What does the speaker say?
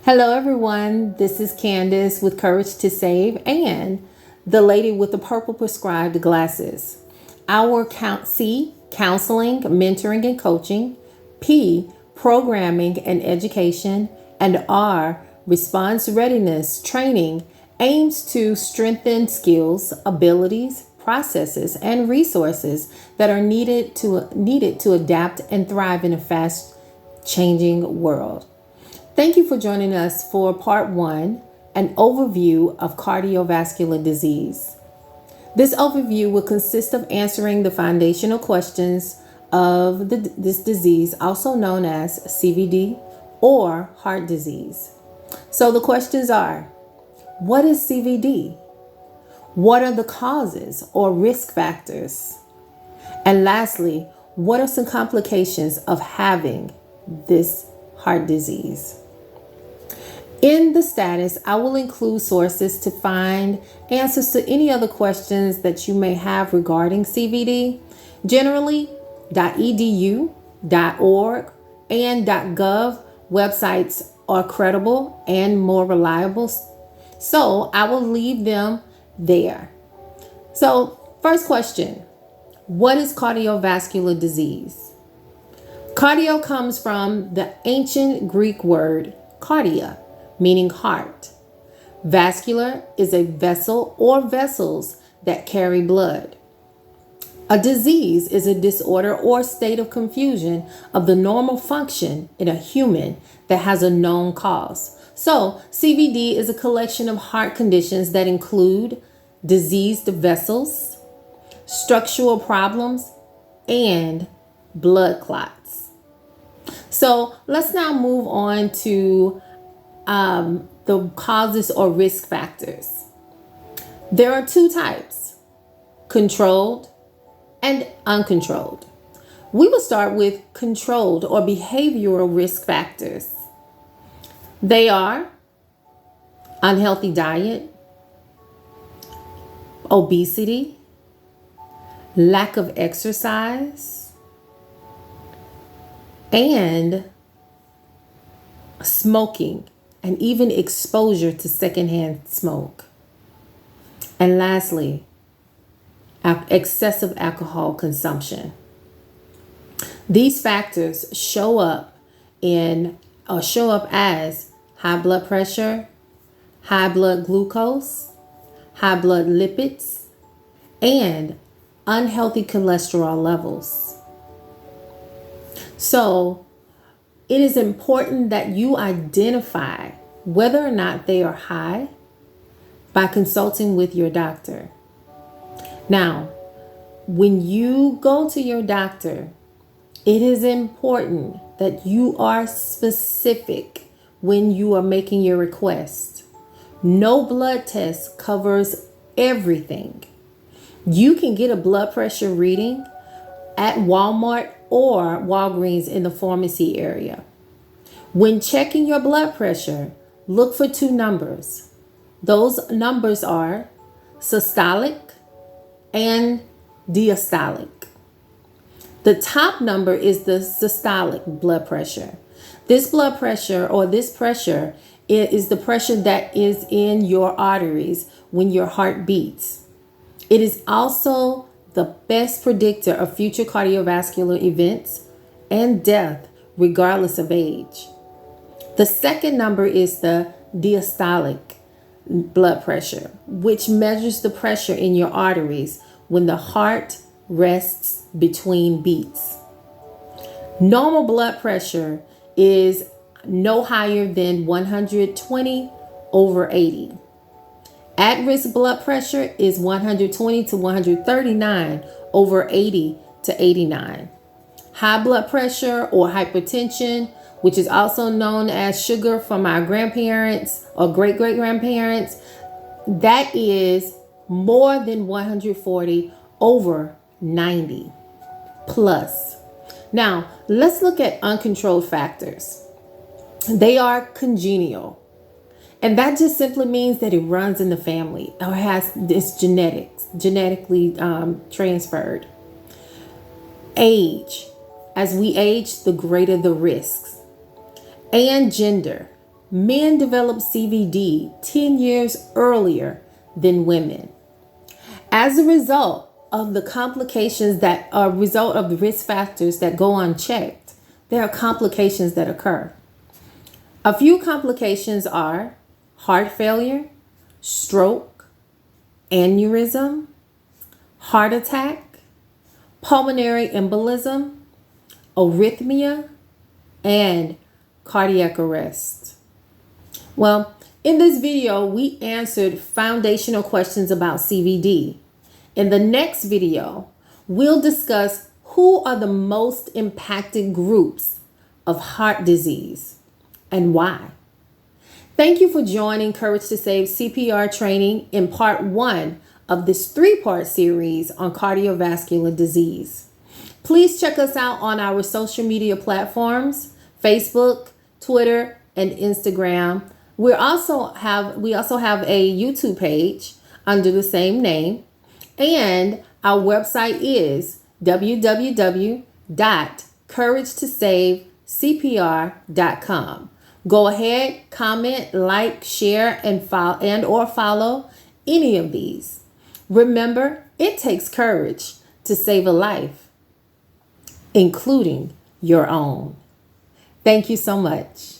Hello, everyone. This is Candace with Courage to Save and the lady with the purple prescribed glasses. Our C, counseling, mentoring, and coaching. P, programming and education. And R, response readiness training aims to strengthen skills, abilities, processes, and resources that are needed to adapt and thrive in a fast changing world. Thank you for joining us for part 1, an overview of cardiovascular disease. This overview will consist of answering the foundational questions of this disease, also known as CVD or heart disease. So the questions are, what is CVD? What are the causes or risk factors? And lastly, what are some complications of having this heart disease? In the status, I will include sources to find answers to any other questions that you may have regarding CVD. Generally, .edu, .org, and .gov websites are credible and more reliable, so I will leave them there. So, first question, what is cardiovascular disease? Cardio comes from the ancient Greek word cardia, meaning heart. Vascular is a vessel or vessels that carry blood. A disease is a disorder or state of confusion of the normal function in a human that has a known cause. So, CVD is a collection of heart conditions that include diseased vessels, structural problems, and blood clots. So, let's now move on to the causes or risk factors. There are two types, controlled and uncontrolled. We will start with controlled or behavioral risk factors. They are unhealthy diet, obesity, lack of exercise, and smoking, and even exposure to secondhand smoke. And lastly, excessive alcohol consumption. These factors show up as high blood pressure, high blood glucose, high blood lipids, and unhealthy cholesterol levels. So, it is important that you identify whether or not they are high by consulting with your doctor. Now, when you go to your doctor, it is important that you are specific when you are making your request. No blood test covers everything. You can get a blood pressure reading at Walmart or Walgreens in the pharmacy area. When checking your blood pressure, look for two numbers. Those numbers are systolic and diastolic. The top number is the systolic blood pressure. This blood pressure or this pressure is the pressure that is in your arteries when your heart beats. It is also the best predictor of future cardiovascular events and death, regardless of age. The second number is the diastolic blood pressure, which measures the pressure in your arteries when the heart rests between beats. Normal blood pressure is no higher than 120/80. At-risk blood pressure is 120 to 139/80 to 89. High blood pressure or hypertension, which is also known as sugar from our grandparents or great-great-grandparents, that is more than 140/90 plus. Now, let's look at uncontrolled factors. They are congenital. And that just simply means that it runs in the family or has this genetically transferred. Age. As we age, the greater the risks. And gender. men develop CVD 10 years earlier than women. As a result of the complications that are a result of the risk factors that go unchecked, there are complications that occur. A few complications are heart failure, stroke, aneurysm, heart attack, pulmonary embolism, arrhythmia, and cardiac arrest. Well, in this video, we answered foundational questions about CVD. In the next video, we'll discuss who are the most impacted groups of heart disease and why. Thank you for joining Courage to Save CPR training in part 1 of this 3-part series on cardiovascular disease. Please check us out on our social media platforms, Facebook, Twitter, and Instagram. We also have a YouTube page under the same name, and our website is www.couragetosavecpr.com. Go ahead, comment, like, share, and follow any of these. Remember, it takes courage to save a life, including your own. Thank you so much.